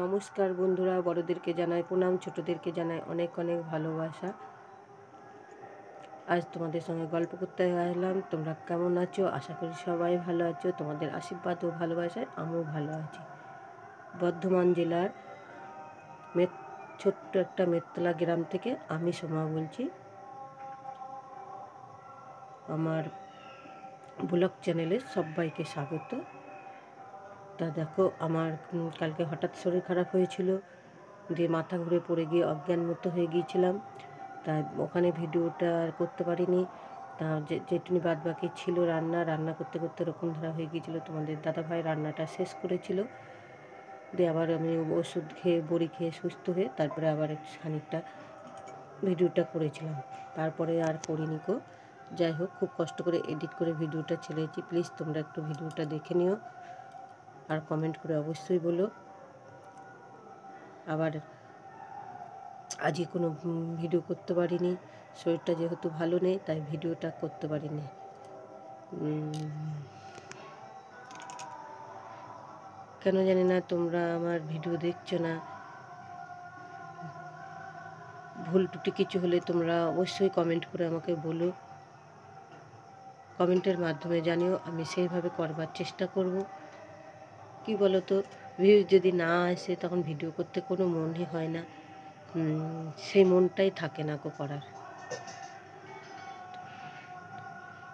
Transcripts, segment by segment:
নমস্কার বন্ধুরা, বড়দেরকে জানাই প্রণাম, ছোটদেরকে জানাই অনেক অনেক ভালোবাসা। আজ তোমাদের সঙ্গে গল্প করতে আসলাম। তোমরা কেমন আছো? আশা করি সবাই ভালো আছো। তোমাদের আশীর্বাদ ও ভালোবাসায় আমিও ভালো আছি। বর্ধমান জেলার ছোট্ট একটা মেতলা গ্রাম থেকে আমি সোমা বলছি। আমার ব্লগ চ্যানেলে সবাইকে স্বাগত। তা দেখো, আমার কালকে হঠাৎ শরীর খারাপ হয়েছিল, দিয়ে মাথা ঘুরে পড়ে গিয়ে অজ্ঞান মতো হয়ে গিয়েছিলাম। তাই ওখানে ভিডিওটা আর করতে পারিনি। তা যেটুনি বাদ বাকি ছিল রান্না করতে করতে এরকম ধরা হয়ে গিয়েছিলো। তোমাদের দাদাভাই রান্নাটা শেষ করেছিল, দিয়ে আবার আমি ওষুধ খেয়ে বড়ি খেয়ে সুস্থ হয়ে তারপরে আবার খানিকটা ভিডিওটা করেছিলাম, তারপরে আর করিনি গো। যাই হোক, খুব কষ্ট করে এডিট করে ভিডিওটা ছেড়েছি। প্লিজ তোমরা একটু ভিডিওটা দেখে নিও আর কমেন্ট করে অবশ্যই বলো। আবার আজকে কোনো ভিডিও করতে পারিনি, শরীরটা যেহেতু ভালো নেই তাই ভিডিওটা করতে পারিনি। কেন জানি না তোমরা আমার ভিডিও দেখছো না। ভুল ত্রুটি কিছু হলে তোমরা অবশ্যই কমেন্ট করে আমাকে বলো, কমেন্টের মাধ্যমে জানিও, আমি সেইভাবে করবার চেষ্টা করব। কি বলো তো, ভিউজ যদি না আসে তখন ভিডিও করতে কোনো মনই হয় না, সেই মনটাই থাকে না গো করার।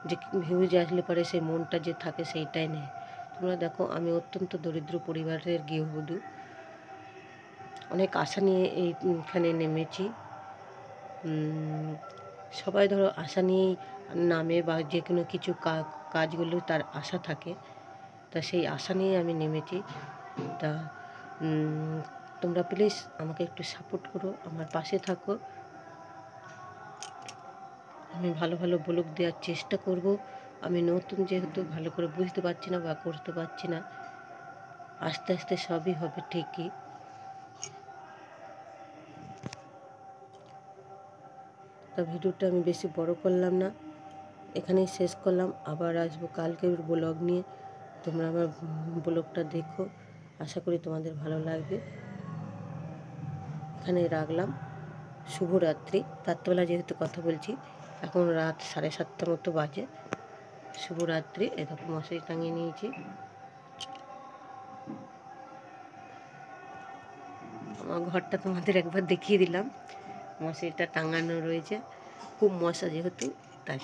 যে ভিউজ আসলে পরে সেই মনটা যে থাকে সেইটাই নেই। তোমরা দেখো, আমি অত্যন্ত দরিদ্র পরিবারের গৃহবধূ, অনেক আশা নিয়ে এইখানে নেমেছি। সবাই ধরো আশা নিয়েই নামে, বা যে কোনো কিছু কাজগুলো তার আশা থাকে, তা সেই আশা নিয়ে আমি নেমেছি। তা তোমরা প্লিজ আমাকে একটু সাপোর্ট করো, আমার পাশে থাকো। আমি ভালো ভালো ব্লগ দেওয়ার চেষ্টা করব। আমি নতুন যেহেতু ভালো করে বুঝতে পারছি না বা করতে পারছি না, আস্তে আস্তে সবই হবে ঠিকই। তা ভিডিওটা আমি বেশি বড় করলাম না, এখানেই শেষ করলাম। আবার আসবো কালকের ব্লগ নিয়ে। তোমরা আমার ব্লগটা দেখো, আশা করি তোমাদের ভালো লাগবে। এখানে রাখলাম। শুভরাত্রি। রাত্রবেলা যেহেতু কথা বলছি, এখন রাত 7:30 মতো বাজে। শুভরাত্রি। এরকম মশারি টাঙিয়ে নিয়েছি। আমার ঘরটা তোমাদের একবার দেখিয়ে দিলাম, মশারিটা টাঙানো রয়েছে। খুব মশা যেহেতু, তাই।